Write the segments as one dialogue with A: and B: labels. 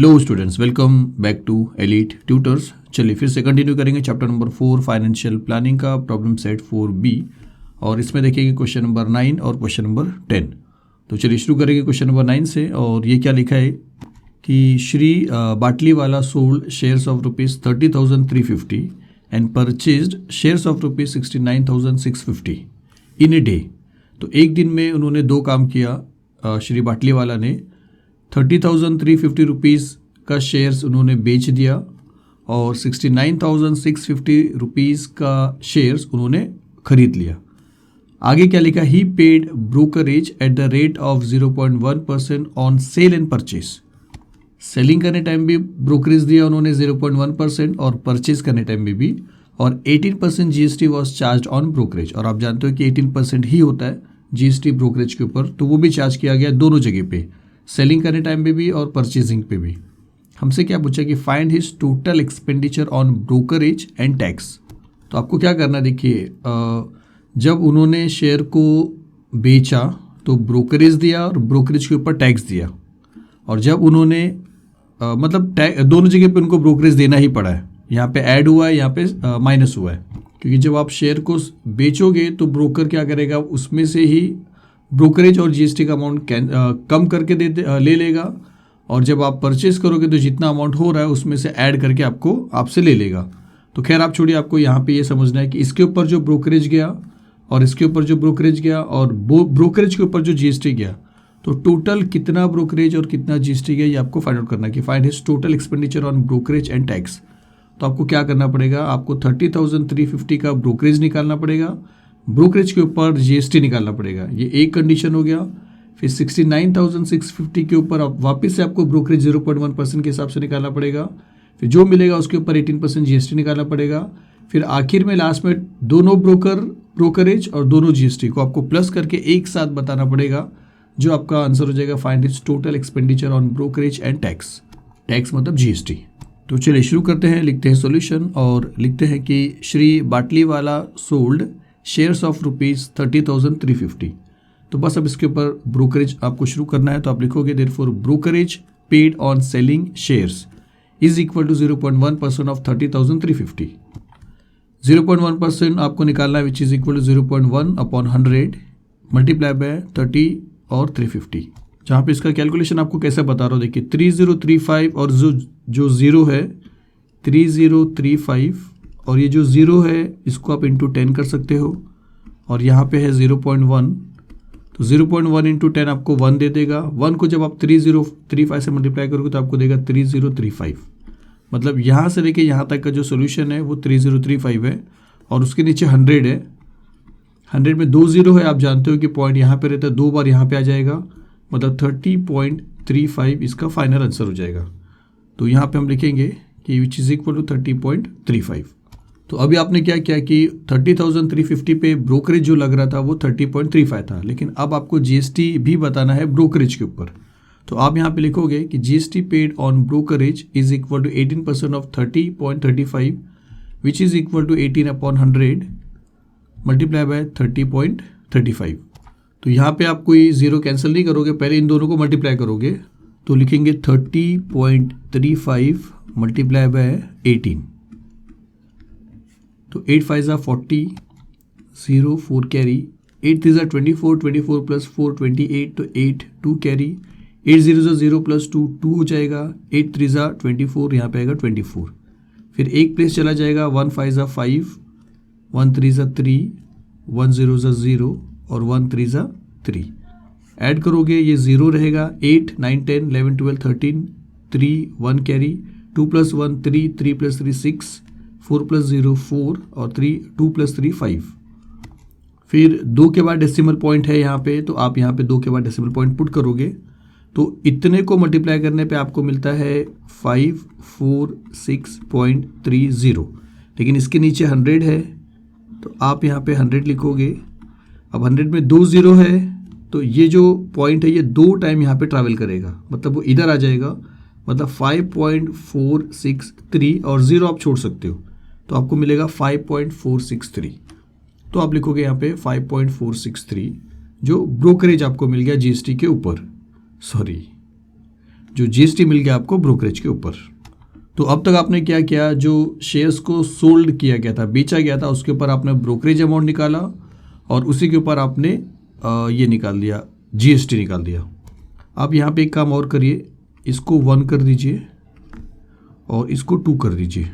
A: Hello students, welcome back to elite tutors. चलिए फिर से कंटिन्यू करेंगे चैप्टर नंबर 4 फाइनेंशियल प्लानिंग का प्रॉब्लम सेट 4B और इसमें देखेंगे क्वेश्चन नंबर 9 और क्वेश्चन नंबर 10। तो चलिए शुरू करेंगे क्वेश्चन नंबर 9 से। और ये क्या लिखा है कि Shri Batliwala sold shares of ₹30,350 and purchased shares of ₹69,650 in a day. तो एक दिन में उन्होंने दो काम किया। श्री बाटलीवाला ने 30,350 रुपीज़ का शेयर्स उन्होंने बेच दिया और 69,650 रुपीज़ का शेयर्स उन्होंने खरीद लिया। आगे क्या लिखा, he paid brokerage at the rate of 0.1% on sale and purchase. Selling करने टाइम भी ब्रोकरेज दिया उन्होंने 0.1% और परचेज करने टाइम में भी, और 18% GST was charge on brokerage. और आप जानते हो कि 18% ही होता है GST ब्रोकरेज के ऊपर, तो वो भी चार्ज किया गया दोनों जगह पे, सेलिंग करने टाइम पे भी और परचेजिंग पे भी। हमसे क्या पूछा कि find his total expenditure on brokerage and tax. तो आपको क्या करना, देखिए जब उन्होंने शेयर को बेचा तो ब्रोकरेज दिया और ब्रोकरेज के ऊपर टैक्स दिया, और जब उन्होंने मतलब दोनों जगह पे उनको ब्रोकरेज देना ही पड़ा है। यहाँ पे ऐड हुआ है, यहाँ पे माइनस हुआ है, क्योंकि जब आप शेयर को बेचोगे तो ब्रोकर क्या करेगा, उसमें से ही ब्रोकरेज और GST का अमाउंट कम करके ले लेगा, और जब आप परचेस करोगे तो जितना अमाउंट हो रहा है उसमें से ऐड करके आपसे ले लेगा। तो खैर आप छोड़िए, आपको यहाँ पे ये समझना है कि इसके ऊपर जो ब्रोकरेज गया और इसके ऊपर जो ब्रोकरेज गया और ब्रोकरेज के ऊपर जो GST गया, तो टोटल कितना ब्रोकरेज और कितना GST गया ये आपको फाइंड आउट करना है कि find his total expenditure on brokerage and tax. तो आपको क्या करना पड़ेगा, आपको 30,350 का ब्रोकरेज निकालना पड़ेगा, ब्रोकरेज के ऊपर GST निकालना पड़ेगा। ये एक कंडीशन हो गया। फिर 69,650 के ऊपर आप वापस से आपको ब्रोकरेज 0.1% के हिसाब से निकालना पड़ेगा। फिर जो मिलेगा उसके ऊपर 18% GST निकालना पड़ेगा। फिर आखिर में लास्ट में दोनों ब्रोकरेज और दोनों GST को आपको प्लस करके एक साथ बताना पड़ेगा, जो आपका आंसर हो जाएगा find his total expenditure on brokerage and tax. Tax मतलब GST। तो चलिए शुरू करते हैं, लिखते हैं सॉल्यूशन और लिखते हैं कि Shri Batliwala sold shares of ₹30,350। तो बस अब इसके ऊपर ब्रोकरेज आपको शुरू करना है। तो आप लिखोगे therefore brokerage paid on selling shares is equal to 0.1% of 30,350। 0.1% आपको निकालना है, which is equal to 0.1 upon 100 multiply by 30 और 350। जहाँ पे इसका कैलकुलेशन आपको कैसे बता रहा हूँ, देखिए 3035 और जो ज़ीरो है 3035, और ये जो ज़ीरो है इसको आप इंटू 10 कर सकते हो, और यहाँ पे है 0.1, तो 0.1 इंटू 10 आपको 1 दे देगा। 1 को जब आप 3035 से मल्टीप्लाई करोगे तो आपको देगा 3035। मतलब यहाँ से लेके यहाँ तक का जो सोल्यूशन है वो 3035 है, और उसके नीचे 100 है। 100 में 2 0 है, आप जानते हो कि पॉइंट यहाँ पे रहता है, 2 बार यहाँ पे आ जाएगा, मतलब 30.35 इसका फाइनल आंसर हो जाएगा। तो यहाँ पे हम लिखेंगे कि विच इज़ इक्वल टू 30.35। तो अभी आपने क्या किया कि 30,350 पे ब्रोकरेज जो लग रहा था वो 30.35 था, लेकिन अब आपको GST भी बताना है ब्रोकरेज के ऊपर। तो आप यहाँ पे लिखोगे कि GST paid on brokerage is equal to 18% of 30.35 which is equal to 18 upon 100 multiply by 30.35। तो यहाँ पे आप कोई जीरो कैंसिल नहीं करोगे, पहले इन दोनों को मल्टीप्लाई करोगे। तो लिखेंगे 30.35 मल्टीप्लाई बाय 18, तो 8 5 40, 0 4 कैरी, 8 3 24, 24 प्लस 4 28, तो 8 2 कैरी, 8 0 0 प्लस 2 2 हो जाएगा, 8 3 24, यहाँ पे आएगा 24। फिर एक प्लेस चला जाएगा, 1 5 5, 1 3 3, 1 0 0 और 1 3 3। ऐड करोगे ये 0 रहेगा, 8 9 10 11 12 13, 3 1 कैरी, 2 प्लस 1 3, 3 प्लस 3 6, 4 प्लस 0 4 और 2 प्लस 3 5। फिर 2 के बाद डेसिमल पॉइंट है यहाँ पे, तो आप यहाँ पे 2 के बाद डेसिमल पॉइंट पुट करोगे तो इतने को मल्टीप्लाई करने पे आपको मिलता है 546.30। लेकिन इसके नीचे 100 है, तो आप यहाँ पे 100 लिखोगे। अब 100 में 2 0 है, तो ये जो पॉइंट है ये 2 टाइम यहाँ पे ट्रैवल करेगा, मतलब वो इधर आ जाएगा, मतलब 5.463 और 0 आप छोड़ सकते हो, तो आपको मिलेगा 5.463। तो आप लिखोगे यहाँ पे 5.463 जो ब्रोकरेज आपको मिल गया GST के ऊपर, सॉरी जो जीएसटी मिल गया आपको ब्रोकरेज के ऊपर। तो अब तक आपने क्या किया, जो शेयर्स को सोल्ड किया गया था, बेचा गया था, उसके ऊपर आपने ब्रोकरेज अमाउंट निकाला और उसी के ऊपर आपने ये निकाल दिया, जीएसटी निकाल दिया। आप यहाँ पे एक काम और करिए, इसको 1 कर दीजिए और इसको 2 कर दीजिए।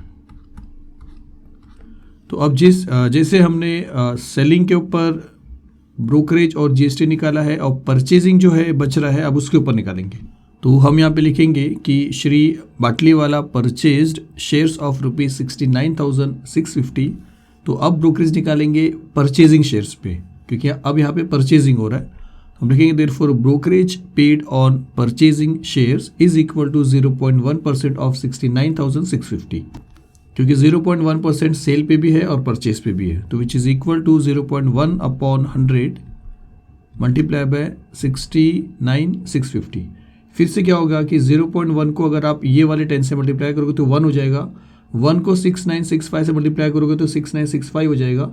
A: तो अब जैसे हमने सेलिंग के ऊपर ब्रोकरेज और जीएसटी निकाला है और परचेजिंग जो है बच रहा है, अब उसके ऊपर निकालेंगे। तो हम यहाँ पे लिखेंगे कि Shri Batliwala purchased shares of ₹69,650। तो अब ब्रोकरेज निकालेंगे परचेजिंग शेयर्स पे, क्योंकि अब यहाँ पे परचेजिंग हो रहा है। हम लिखेंगे therefore brokerage paid on purchasing shares is equal to 0.1% of 69,650, क्योंकि 0.1% सेल पे भी है और परचेज पे भी है। तो which is equal to 0.1 upon 100 multiply by 69,650। फिर से क्या होगा कि 0.1 को अगर आप ये वाले 10 से मल्टीप्लाई करोगे तो 1 हो जाएगा, 1 को 6965 से मल्टीप्लाई करोगे तो 6965 हो जाएगा।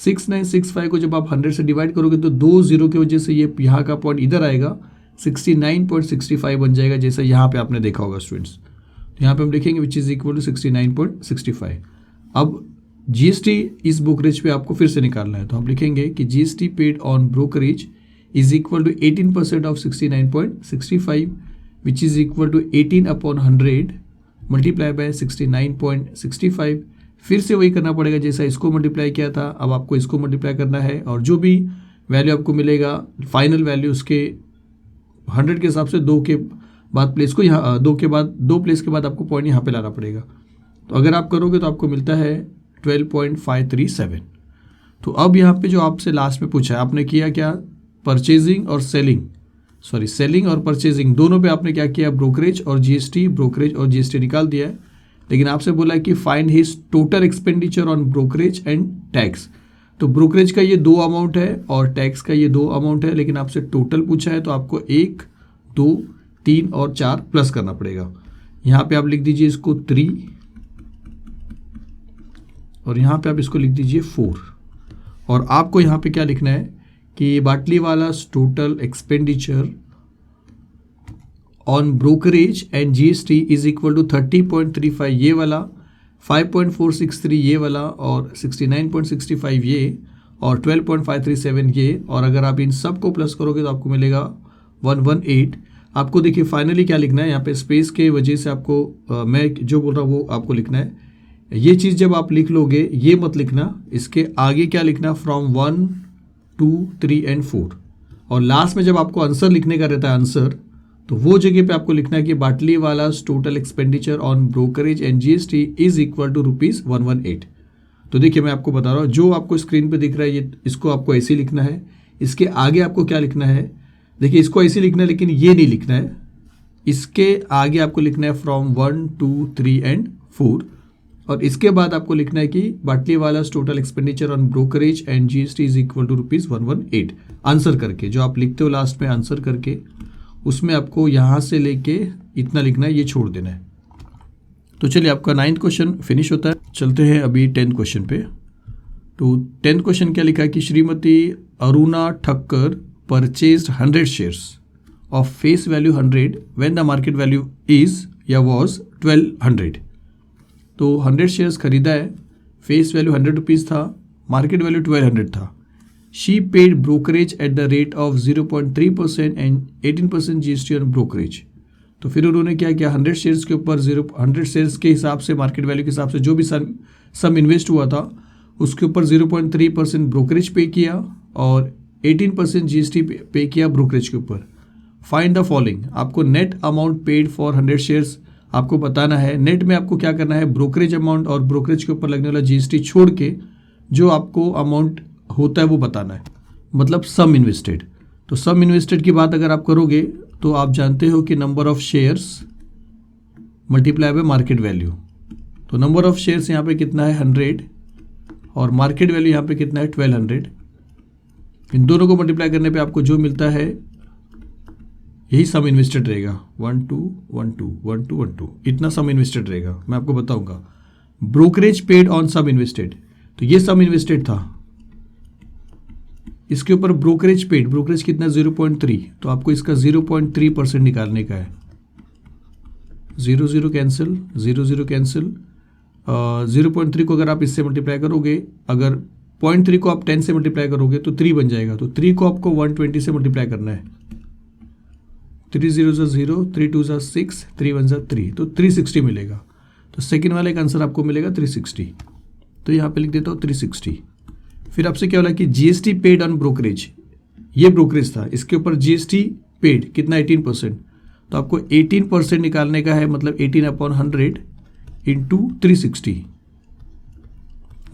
A: 6965 को जब आप 100 से डिवाइड करोगे तो 2 0 की वजह से ये यहाँ का पॉइंट इधर आएगा, 69.65 बन जाएगा, जैसा यहाँ पे आपने देखा होगा स्टूडेंट्स। तो यहाँ पे हम लिखेंगे विच इज इक्वल टू 69.65। अब जीएसटी इस ब्रोकरेज पे आपको फिर से निकालना है, तो हम लिखेंगे कि GST paid on brokerage is equal to 18% of 69.65, which is equal to 18 upon 100 multiply by 69.65। फिर से वही करना पड़ेगा जैसा इसको मल्टीप्लाई किया था, अब आपको इसको मल्टीप्लाई करना है और जो भी वैल्यू आपको मिलेगा फाइनल वैल्यू उसके 100 के हिसाब से 2 के बाद प्लेस को यहाँ 2 प्लेस के बाद आपको पॉइंट यहाँ पे लाना पड़ेगा। तो अगर आप करोगे तो आपको मिलता है 12.537। तो अब यहाँ पे जो आपसे लास्ट में पूछा है, आपने किया क्या, परचेजिंग और सेलिंग और परचेजिंग दोनों पे आपने क्या किया, ब्रोकरेज और जीएसटी निकाल दिया है। लेकिन आपसे बोला है कि find his total expenditure on brokerage and tax. तो ब्रोकरेज का ये 2 अमाउंट है और टैक्स का ये 2 अमाउंट है, लेकिन आपसे टोटल पूछा है तो आपको 1, 2, 3 और 4 प्लस करना पड़ेगा। यहाँ पे आप लिख दीजिए इसको 3 और यहाँ पे आप इसको लिख दीजिए 4। और आपको यहाँ पे क्या लिखना है कि Batliwala total expenditure on brokerage and GST is equal to 30.35 ये वाला, 5.463 ये वाला और 69.65 ये और 12.537 ये। और अगर आप इन सब को प्लस करोगे तो आपको मिलेगा 118। आपको देखिए फाइनली क्या लिखना है, यहाँ पे स्पेस के वजह से आपको मैं जो बोल रहा हूँ वो आपको लिखना है। ये चीज़ जब आप लिख लोगे, ये मत लिखना, इसके आगे क्या लिखना, फ्रॉम 1, 2, 3 एंड 4। और लास्ट में जब आपको आंसर लिखने का रहता है आंसर, तो वो जगह पे आपको लिखना है कि Batliwala total expenditure on brokerage and GST is equal to ₹118। तो देखिए मैं आपको बता रहा हूँ, जो आपको स्क्रीन पे दिख रहा है ये, इसको आपको ऐसे ही लिखना है। इसके आगे आपको क्या लिखना है, देखिए इसको ऐसे लिखना है लेकिन ये नहीं लिखना है, इसके आगे आपको लिखना है फ्रॉम 1, 2, 3 एंड 4। और इसके बाद आपको लिखना है कि Batliwala total expenditure on brokerage and GST is equal to ₹118। Answer करके जो आप लिखते हो लास्ट में आंसर करके, उसमें आपको यहाँ से लेके इतना लिखना है, ये छोड़ देना है। तो चलिए आपका 9th क्वेश्चन फिनिश होता है। चलते हैं अभी 10th क्वेश्चन पे। तो 10th क्वेश्चन क्या लिखा है कि Shrimati Aruna Thakkar purchased 100 shares of face value 100 when the market value is या वॉज 1200। तो 100 शेयर्स खरीदा है, फेस वैल्यू 100 रुपीज़ था, मार्केट वैल्यू 1200 था। She paid brokerage at the rate of 0.3% and 18% GST on brokerage. तो फिर उन्होंने क्या किया, 100 शेयर्स के ऊपर 100 शेयर्स के हिसाब से, मार्केट वैल्यू के हिसाब से जो भी सम इन्वेस्ट हुआ था उसके ऊपर 0.3% ब्रोकरेज पे किया और 18% जीएसटी पे किया ब्रोकरेज के ऊपर। फाइंड द फॉलोइंग, आपको net amount paid for 100 shares आपको बताना है। नेट में आपको क्या करना है, ब्रोकरेज अमाउंट और ब्रोकरेज के ऊपर लगने वाला जीएसटी छोड़ के जो आपको अमाउंट होता है वो बताना है, मतलब सम इन्वेस्टेड। तो सम इन्वेस्टेड की बात अगर आप करोगे तो आप जानते हो कि number of shares multiply by market value. तो नंबर ऑफ शेयर्स यहाँ पे कितना है 100 और मार्केट वैल्यू यहाँ पे कितना है 1200। इन दोनों को मल्टीप्लाई करने पे आपको जो मिलता है यही सम इन्वेस्टेड रहेगा, 1 2 1 2 1 2 1 2, इतना सम इन्वेस्टेड रहेगा। मैं आपको बताऊंगा brokerage paid on sum invested, तो ये सम इन्वेस्टेड था, इसके ऊपर ब्रोकरेज पेड, ब्रोकरेज कितना 0.3, तो आपको इसका 0.3% निकालने का है। 0 0 कैंसिल, 0 0 कैंसिल, 0.3 को अगर आप इससे मल्टीप्लाई करोगे, अगर 0.3 को आप 10 से मल्टीप्लाई करोगे तो 3 बन जाएगा। तो 3 को आपको 120 से मल्टीप्लाई करना है। 3 0 0, 3 2 6, 3 1 3, तो 360 मिलेगा। तो सेकेंड वाले का आंसर आपको मिलेगा 360। तो यहाँ पे लिख देता हूँ 360। फिर आपसे क्या बोला कि जीएसटी पेड ऑन ब्रोकरेज, ये ब्रोकरेज था, इसके ऊपर जीएसटी पेड कितना 18%। तो आपको 18% निकालने का है, मतलब 18/100 इंटू 360।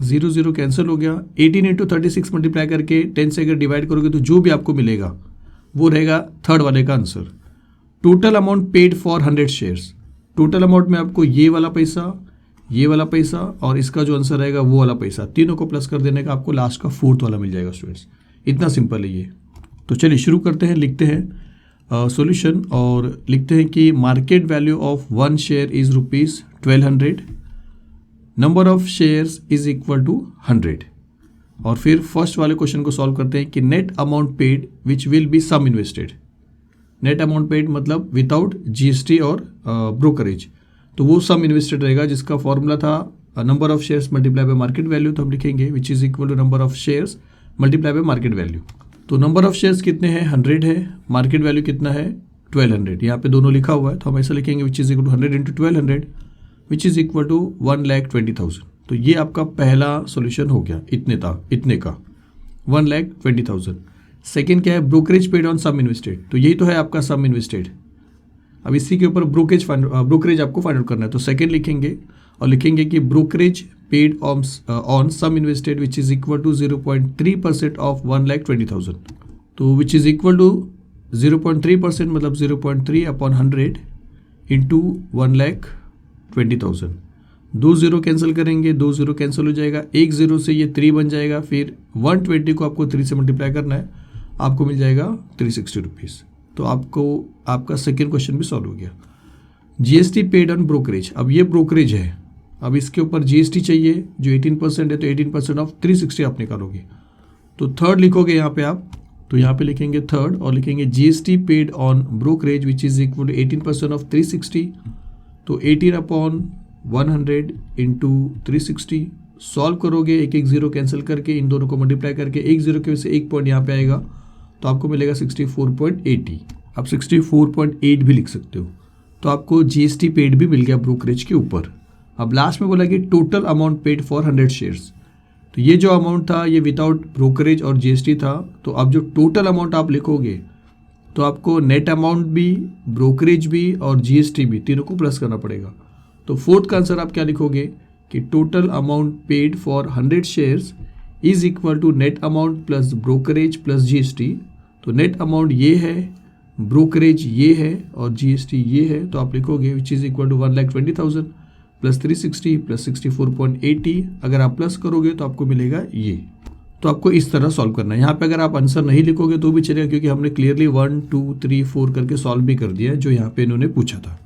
A: 0 0 कैंसिल हो गया। 18 इंटू 36 मल्टीप्लाई करके 10 से अगर डिवाइड करोगे तो जो भी आपको मिलेगा वो रहेगा थर्ड वाले का answer. Total amount paid for 100 shares, total amount में आपको ये वाला पैसा और इसका जो आंसर रहेगा वो वाला पैसा, तीनों को प्लस कर देने का आपको लास्ट का फोर्थ वाला मिल जाएगा स्टूडेंट्स। इतना सिंपल है ये। तो चलिए शुरू करते हैं, लिखते हैं सॉल्यूशन और लिखते हैं कि market value of 1 share is ₹1200, number of shares is equal to 100। और फिर फर्स्ट वाले क्वेश्चन को सॉल्व करते हैं कि net amount paid which will be sum invested. Net amount paid मतलब विदाउट जीएसटी और ब्रोकरेज, तो वो सम इन्वेस्टेड रहेगा जिसका फॉर्मूला था number of shares multiply by market value. तो हम लिखेंगे which is equal to number of shares multiply by market value. तो नंबर ऑफ शेयर्स कितने हैं 100 है, मार्केट वैल्यू कितना है 1200, यहाँ पे दोनों लिखा हुआ है तो हम ऐसा लिखेंगे which is equal to 100 into 1200 which is equal to 1,20,000। तो ये आपका पहला सोल्यूशन हो गया, इतने का 1,20,000। सेकेंड क्या है, brokerage paid on sum invested, तो यही तो है आपका सम इन्वेस्टेड। अब इसी के ऊपर ब्रोकरेज आपको फाइंड आउट करना है। तो सेकेंड लिखेंगे और लिखेंगे कि brokerage paid on sum invested which is equal to 0.3% of 1,20,000। तो विच इज इक्वल टू 0.3% मतलब 0.3/100 इंटू 1,20,000। 2 0 कैंसिल करेंगे, 2 0 कैंसिल हो जाएगा, 1 0 से ये 3 बन जाएगा। फिर 120 को आपको 3 से मल्टीप्लाई करना है, आपको मिल जाएगा 360 रुपीज़। तो आपका सेकेंड क्वेश्चन भी सॉल्व हो गया। जीएसटी पेड ऑन ब्रोकरेज, अब ये ब्रोकरेज है, अब इसके ऊपर जीएसटी चाहिए जो 18% है, तो 18% ऑफ 360 आप निकालोगे। तो थर्ड लिखोगे यहाँ पे आप, तो यहाँ पे लिखेंगे थर्ड और लिखेंगे GST paid on brokerage which is equal to 18% of 360। तो 18/100 इंटू 360 सॉल्व करोगे, एक 0 कैंसिल करके इन दोनों को मल्टीप्लाई करके 1 0 की वजह से 1 पॉइंट यहाँ पे आएगा तो आपको मिलेगा 64.80। आप 64.8 भी लिख सकते हो। तो आपको जीएसटी पेड भी मिल गया ब्रोकरेज के ऊपर। अब लास्ट में बोला कि total amount paid for 100 shares, तो ये जो अमाउंट था ये विदाउट ब्रोकरेज और जीएसटी था। तो अब जो टोटल अमाउंट आप लिखोगे तो आपको नेट अमाउंट भी, ब्रोकरेज भी और जीएसटी भी, तीनों को प्लस करना पड़ेगा। तो फोर्थ का आंसर आप क्या लिखोगे कि total amount paid for 100 shares is equal to net amount plus brokerage plus GST. तो नेट अमाउंट ये है, ब्रोकरेज ये है और जीएसटी ये है। तो आप लिखोगे which is equal to 1,20,000 plus 360 plus 64.80। अगर आप प्लस करोगे तो आपको मिलेगा ये। तो आपको इस तरह सॉल्व करना है। यहाँ पे अगर आप आंसर नहीं लिखोगे तो भी चलेगा, क्योंकि हमने क्लियरली 1 2 3 4 करके सॉल्व भी कर दिया है जो यहाँ पे इन्होंने पूछा था।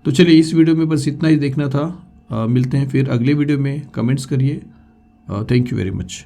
A: तो चलिए इस वीडियो में बस इतना ही देखना था। मिलते हैं फिर अगले वीडियो में। कमेंट्स करिए। Thank you very much.